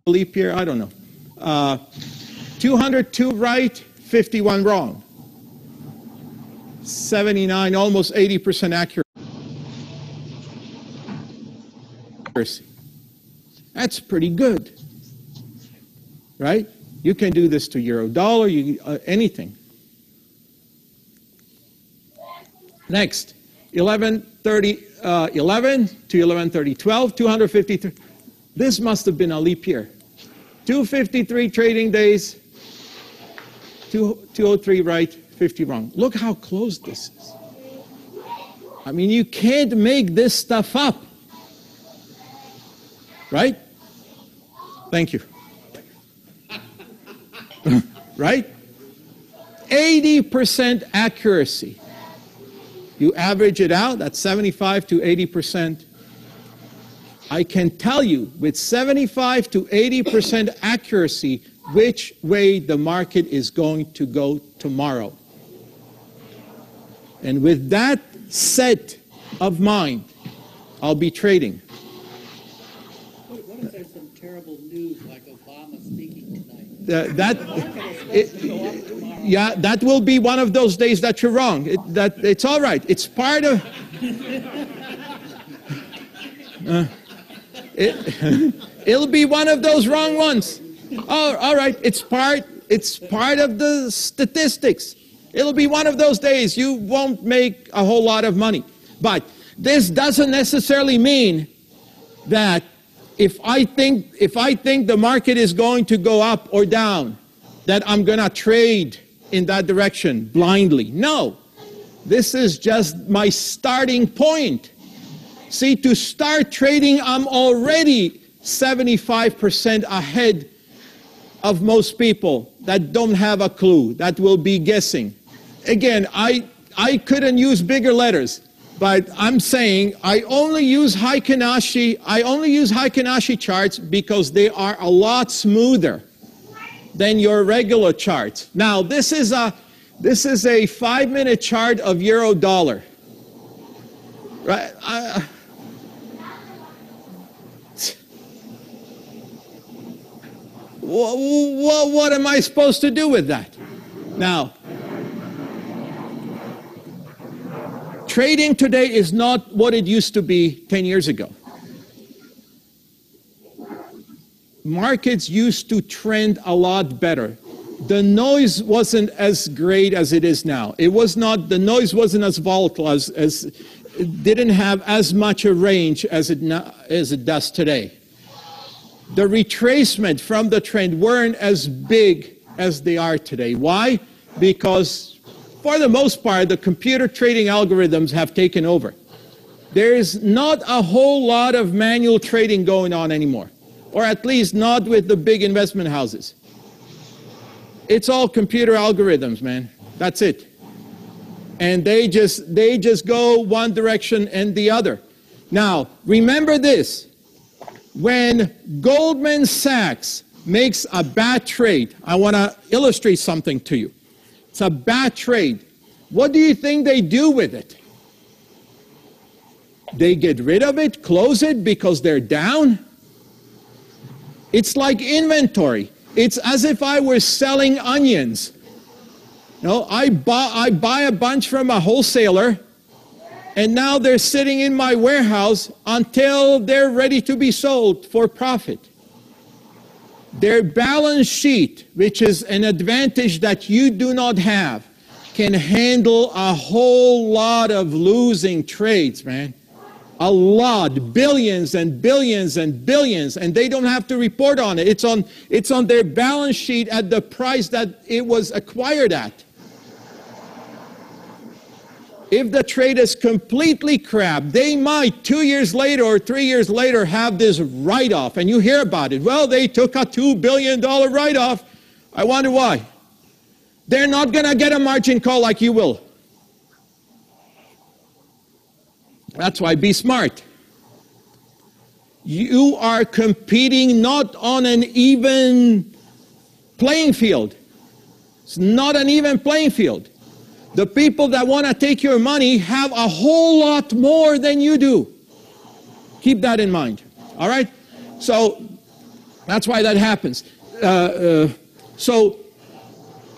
leap year, I don't know. 202 right, 51 wrong. 79, almost 80% accuracy. That's pretty good, right? You can do this to euro dollar, anything. Next, 11:30, 11 to 11:30, 12, 253. This must have been a leap year. 253 trading days, 203 right, 50 wrong. Look how close this is. I mean, you can't make this stuff up. Right? Thank you. Right? 80% accuracy. You average it out, that's 75 to 80%. I can tell you with 75 to 80% accuracy which way the market is going to go tomorrow. And with that set of mind, I'll be trading. What if there's some terrible news like Obama speaking tonight? Yeah, that will be one of those days that you're wrong. It's all right. It's part of... it'll be one of those wrong ones. Oh, all right. It's part of the statistics. It'll be one of those days. You won't make a whole lot of money. But this doesn't necessarily mean that if I think the market is going to go up or down, that I'm going to trade in that direction blindly. No. This is just my starting point. See, to start trading, I'm already 75% ahead of most people that don't have a clue, that will be guessing. Again, I couldn't use bigger letters, but I'm saying I only use Heikin Ashi charts because they are a lot smoother than your regular charts. Now, this is a 5-minute chart of euro dollar. Right? What am I supposed to do with that? Now, trading today is not what it used to be 10 years ago. Markets used to trend a lot better. The noise wasn't as great as it is now. The noise wasn't as volatile, it didn't have as much a range as it does today. The retracement from the trend weren't as big as they are today. Why? Because for the most part, the computer trading algorithms have taken over. There's not a whole lot of manual trading going on anymore, or at least not with the big investment houses. It's all computer algorithms, man. That's it. And they just go one direction and the other. Now, remember this. When Goldman Sachs makes a bad trade, I want to illustrate something to you. It's a bad trade. What do you think they do with it? They get rid of it, close it because they're down? It's like inventory. It's as if I were selling onions. You know, I buy a bunch from a wholesaler, and now they're sitting in my warehouse until they're ready to be sold for profit. Their balance sheet, which is an advantage that you do not have, can handle a whole lot of losing trades, man. A lot, billions and billions and billions, and they don't have to report on it. It's on their balance sheet at the price that it was acquired at. If the trade is completely crap, they might 2 years later or 3 years later have this write-off, and you hear about it. Well, they took a $2 billion write-off. I wonder why. They're not going to get a margin call like you will. That's why be smart. You are competing not on an even playing field. It's not an even playing field. The people that want to take your money have a whole lot more than you do. Keep that in mind. All right? So That's why that happens. So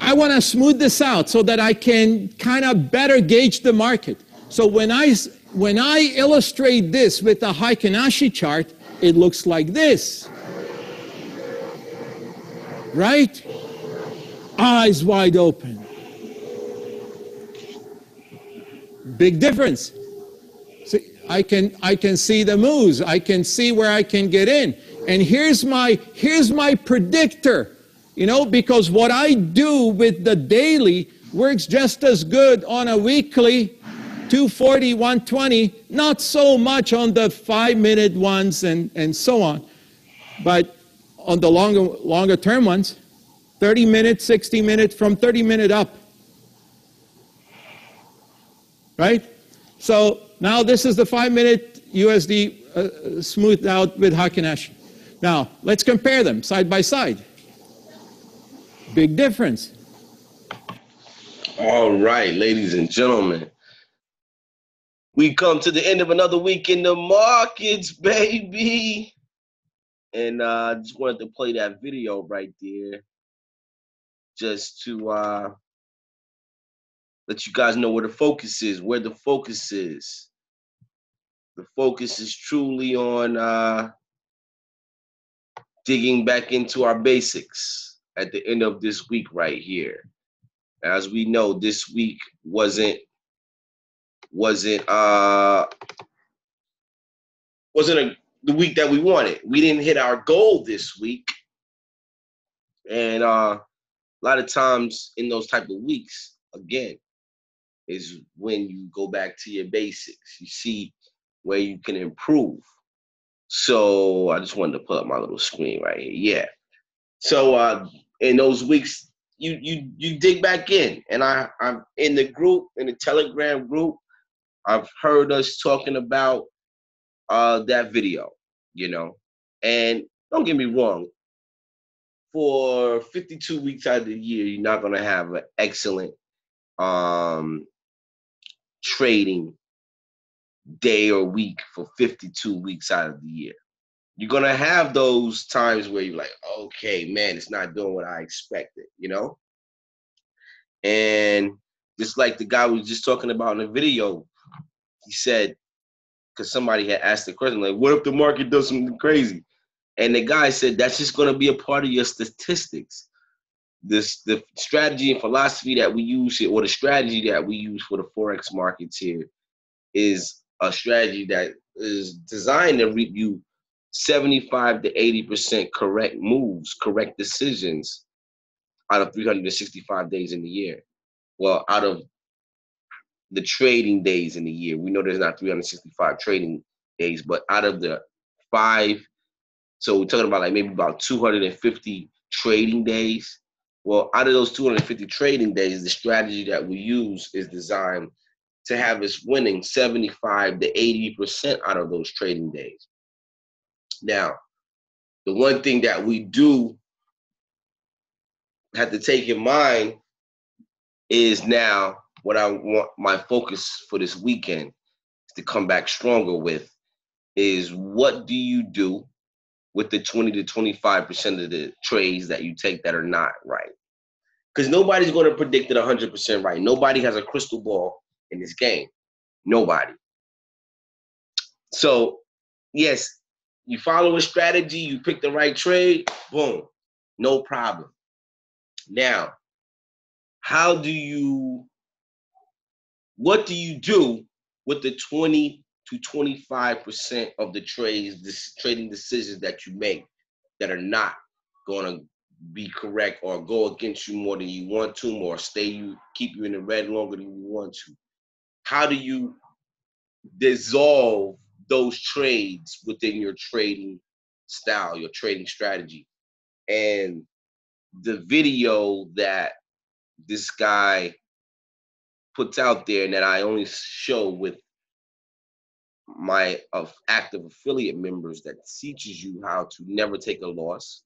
I want to smooth this out so that I can kind of better gauge the market. So when I illustrate this with a Heikin-Ashi chart, it looks like this. Right? Eyes wide open. Big difference. See, I can see the moves. I can see where I can get in. And here's my predictor. You know, because what I do with the daily works just as good on a weekly, 240, 120, not so much on the 5-minute ones and so on. But on the longer term ones, 30 minutes, 60 minutes, from 30 minute up. Right? So now this is the 5-minute USD smoothed out with Heikin-Ashi. Now, let's compare them side by side. Big difference. All right, ladies and gentlemen. We come to the end of another week in the markets, baby. And I just wanted to play that video right there just to let you guys know where the focus is, The focus is truly on digging back into our basics at the end of this week right here. As we know, this week wasn't the week that we wanted. We didn't hit our goal this week. And a lot of times in those type of weeks, again, is when you go back to your basics. You see where you can improve. So I just wanted to pull up my little screen right here. Yeah. So in those weeks, you dig back in. And I'm in the group, in the Telegram group, I've heard us talking about that video, you know. And don't get me wrong, for 52 weeks out of the year, you're not going to have an excellent trading day or week for 52 weeks out of the year. You're going to have those times where you're like, okay, man, it's not doing what I expected, you know? And just like the guy was just talking about in the video, he said, because somebody had asked the question, like, what if the market does something crazy? And the guy said, that's just going to be a part of your statistics. The strategy and philosophy that we use here, or the strategy that we use for the Forex markets here, is a strategy that is designed to reap you 75 to 80% correct moves, correct decisions out of 365 days in the year. Well, out of the trading days in the year. We know there's not 365 trading days, but out of the 5, so we're talking about like maybe about 250 trading days. Well, out of those 250 trading days, the strategy that we use is designed to have us winning 75 to 80% out of those trading days. Now, the one thing that we do have to take in mind is now what I want my focus for this weekend is to come back stronger with is what do you do with the 20 to 25% of the trades that you take that are not right? Because nobody's going to predict it 100% right. Nobody has a crystal ball in this game. Nobody. So, yes, you follow a strategy, you pick the right trade, boom, no problem. Now, what do you do with the 20 to 25% of the trades, trading decisions that you make that are not going to be correct or go against you more than you want to, or keep you in the red longer than you want to? How do you dissolve those trades within your trading style, your trading strategy? And the video that this guy puts out there and that I only show with my active affiliate members, that teaches you how to never take a loss,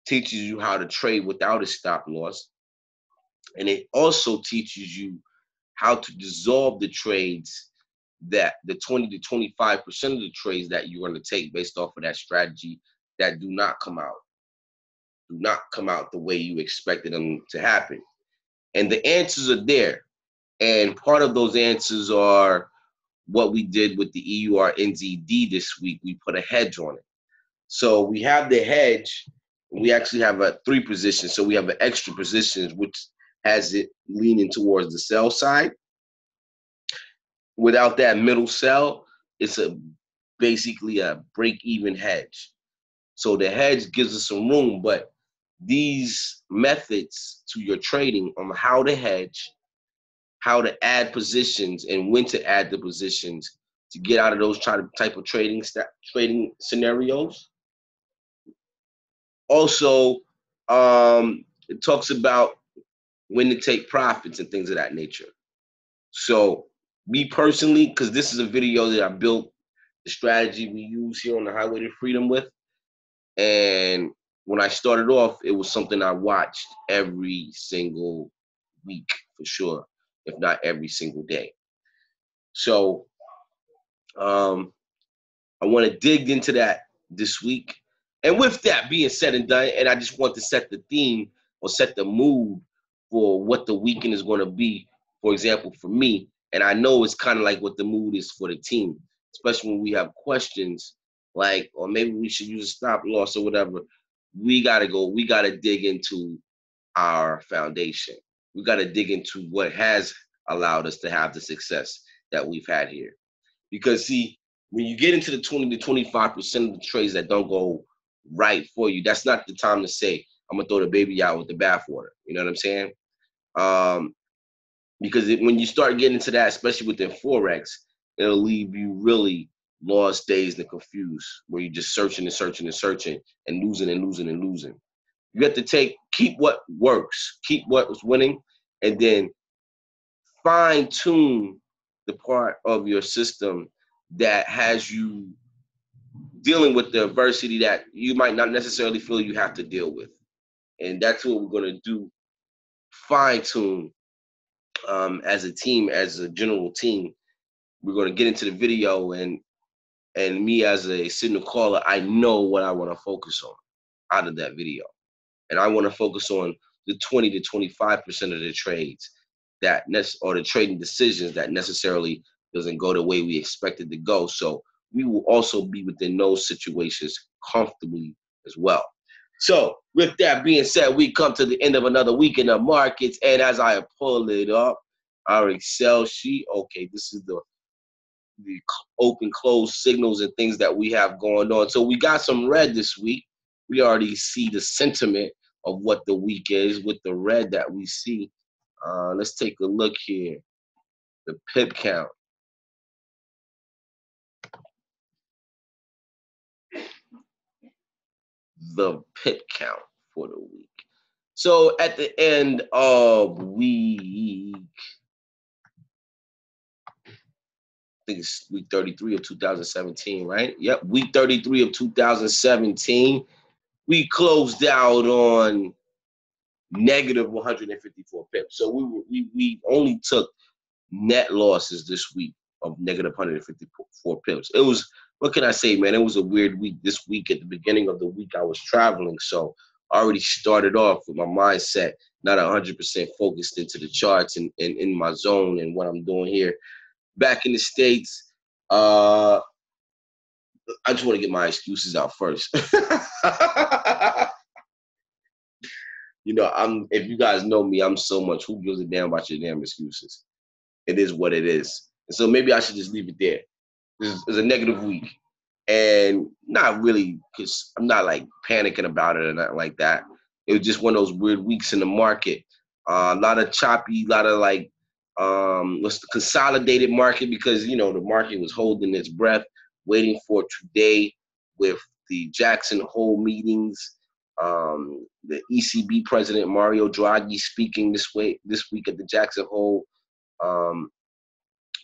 teaches you how to trade without a stop loss, and it also teaches you how to dissolve the trades, that the 20 to 25% of the trades that you're going to take based off of that strategy that do not come out the way you expected them to happen. And the answers are there. And part of those answers are what we did with the EUR NZD this week. We put a hedge on it. So we have the hedge. We actually have a 3 position. So we have an extra position, which has it leaning towards the sell side. Without that middle sell, it's basically a break-even hedge. So the hedge gives us some room, but these methods to your trading on how to hedge, how to add positions, and when to add the positions to get out of those type of trading scenarios. Also, it talks about when to take profits and things of that nature. So me personally, because this is a video that I built the strategy we use here on the Highway to Freedom with, and when I started off, it was something I watched every single week for sure, if not every single day. So I want to dig into that this week. And with that being said and done, and I just want to set the theme or set the mood for what the weekend is going to be, for example, for me. And I know it's kind of like what the mood is for the team, especially when we have questions like, or maybe we should use a stop loss or whatever. We got to dig into our foundation. We got to dig into what has allowed us to have the success that we've had here. Because see, when you get into the 20 to 25% of the trades that don't go right for you, that's not the time to say, I'm going to throw the baby out with the bathwater. You know what I'm saying? Because when you start getting into that, especially within Forex, it'll leave you really lost, dazed, and confused, where you're just searching and searching and searching and losing and losing and losing. You have to keep what works, keep what was winning, and then fine-tune the part of your system that has you dealing with the adversity that you might not necessarily feel you have to deal with. And that's what we're going to do, fine-tune as a team, as a general team. We're going to get into the video, and me as a signal caller, I know what I want to focus on out of that video. And I want to focus on the 20 to 25% of the trades or the trading decisions that necessarily doesn't go the way we expect it to go. So we will also be within those situations comfortably as well. So with that being said, we come to the end of another week in the markets. And as I pull it up, our Excel sheet, okay, this is the open, close signals and things that we have going on. So we got some red this week. We already see the sentiment of what the week is with the red that we see. Let's take a look here. The pip count. The pip count for the week. So at the end of week, I think it's week 33 of 2017, right? Yep, week 33 of 2017. We closed out on negative 154 pips. So we only took net losses this week of negative 154 pips. It was, what can I say, man? It was a weird week. This week, at the beginning of the week, I was traveling. So I already started off with my mindset not 100% focused into the charts and in my zone and what I'm doing here. Back in the States, I just want to get my excuses out first. You know, if you guys know me, I'm so much, who gives a damn about your damn excuses? It is what it is. And so maybe I should just leave it there. This is a negative week. And not really, because I'm not like panicking about it or nothing like that. It was just one of those weird weeks in the market. A lot of choppy, a lot of like, what's the consolidated market, because, you know, the market was holding its breath, waiting for today with the Jackson Hole meetings. The ECB president Mario Draghi speaking this week at the Jackson Hole.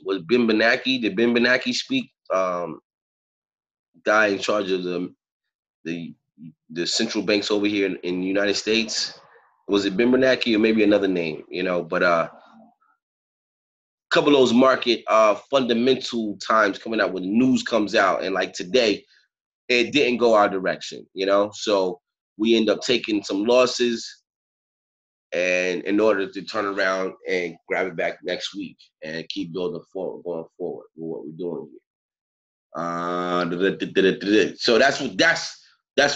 Was Ben Bernanke? Did Ben Bernanke speak? Guy in charge of the central banks over here in the United States. Was it Ben Bernanke or maybe another name? You know, but a couple of those market fundamental times coming out when the news comes out, and like today, it didn't go our direction, you know? So we end up taking some losses and in order to turn around and grab it back next week and keep building forward, going forward with what we're doing here. So that's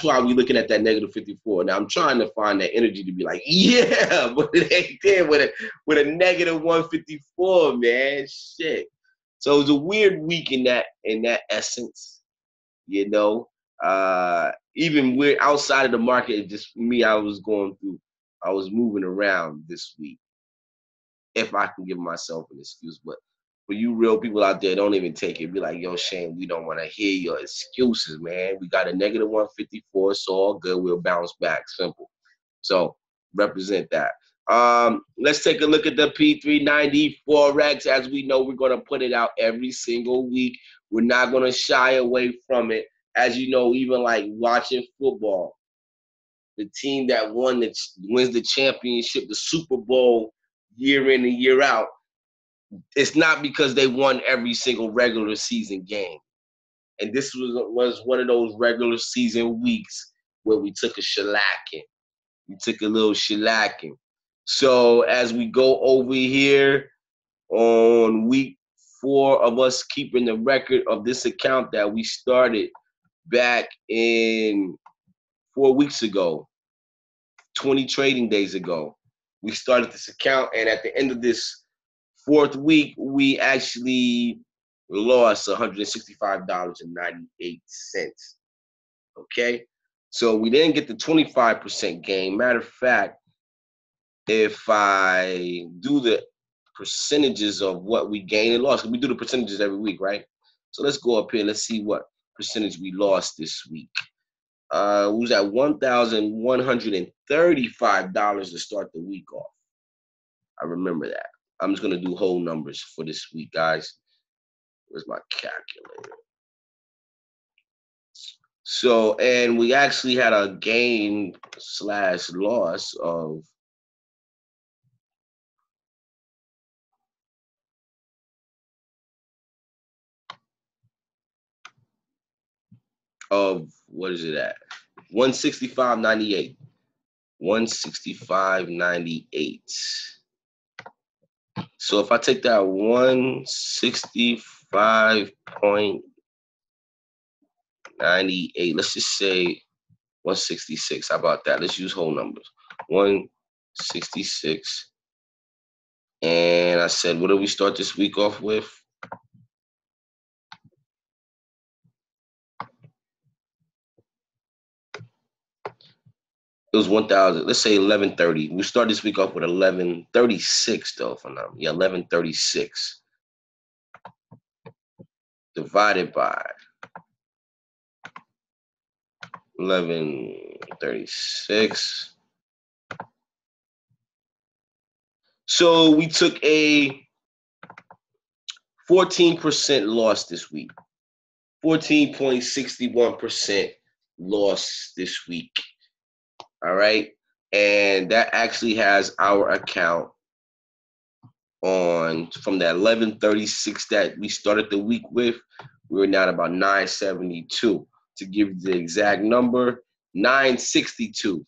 why we're looking at that negative 54. Now I'm trying to find that energy to be like, yeah, but it ain't there with a negative 154, man. Shit. So it was a weird week in that essence, you know. Even weird outside of the market, just me, I was moving around this week. If I can give myself an excuse, but for you real people out there, don't even take it. Be like, yo, Shane, we don't want to hear your excuses, man. We got a negative 154. It's all good. We'll bounce back. Simple. So represent that. Let's take a look at the P390 Forex. As we know, we're going to put it out every single week. We're not going to shy away from it. As you know, even like watching football, the team that wins the championship, the Super Bowl, year in and year out, it's not because they won every single regular season game. And this was one of those regular season weeks where we took a shellacking. We took a little shellacking. So as we go over here on week 4 of us keeping the record of this account that we started back in 4 weeks ago, 20 trading days ago, we started this account, and at the end of this 4th week, we actually lost $165.98. Okay? So we didn't get the 25% gain. Matter of fact, if I do the percentages of what we gained and lost, we do the percentages every week, right? So let's go up here. Let's see what percentage we lost this week. We was at $1,135 to start the week off. I remember that. I'm just going to do whole numbers for this week, guys. Where's my calculator? So, and we actually had a gain / loss of what is it at? 165.98. 165.98. So if I take that 165.98, let's just say 166. How about that? Let's use whole numbers. 166. And I said, what did we start this week off with? It was 1,000. Let's say 1130. We start this week off with 1136, though. For now, yeah, 1136 divided by 1136. So we took a 14% loss this week. 14.61% loss this week. All right. And that actually has our account on from that 1136 that we started the week with. We're now at about 972. To give you the exact number, 962.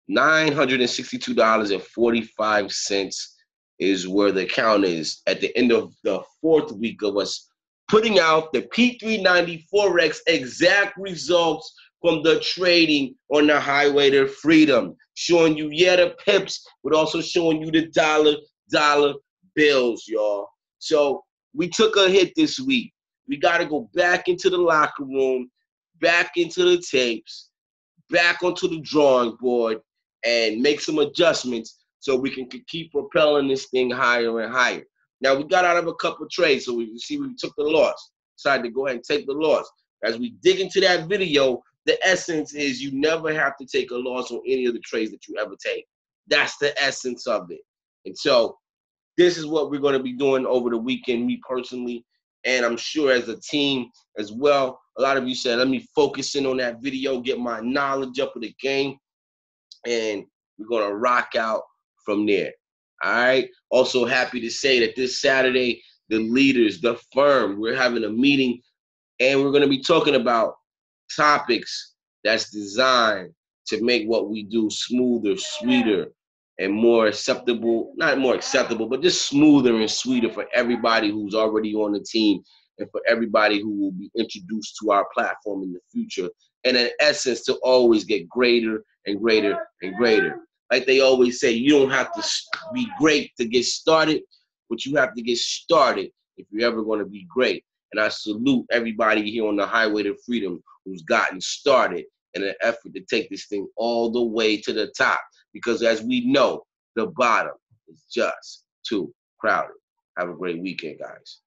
$962.45 is where the account is at the end of the 4th week of us putting out the P390 Forex exact results from the trading on the highway to freedom, showing you, the pips, but also showing you the dollar bills, y'all. So we took a hit this week. We got to go back into the locker room, back into the tapes, back onto the drawing board, and make some adjustments so we can keep propelling this thing higher and higher. Now, we got out of a couple trades, so we took the loss. Decided to go ahead and take the loss. As we dig into that video, the essence is you never have to take a loss on any of the trades that you ever take. That's the essence of it. And so this is what we're going to be doing over the weekend, me personally, and I'm sure as a team as well. A lot of you said, let me focus in on that video, get my knowledge up of the game, and we're going to rock out from there. All right. Also happy to say that this Saturday, the leaders, the firm, we're having a meeting, and we're going to be talking about topics that's designed to make what we do smoother, sweeter, and more acceptable, not more acceptable, but just smoother and sweeter for everybody who's already on the team and for everybody who will be introduced to our platform in the future. And in essence, to always get greater and greater and greater. Like they always say, you don't have to be great to get started, but you have to get started if you're ever going to be great. And I salute everybody here on the highway to freedom who's gotten started in an effort to take this thing all the way to the top. Because as we know, the bottom is just too crowded. Have a great weekend, guys.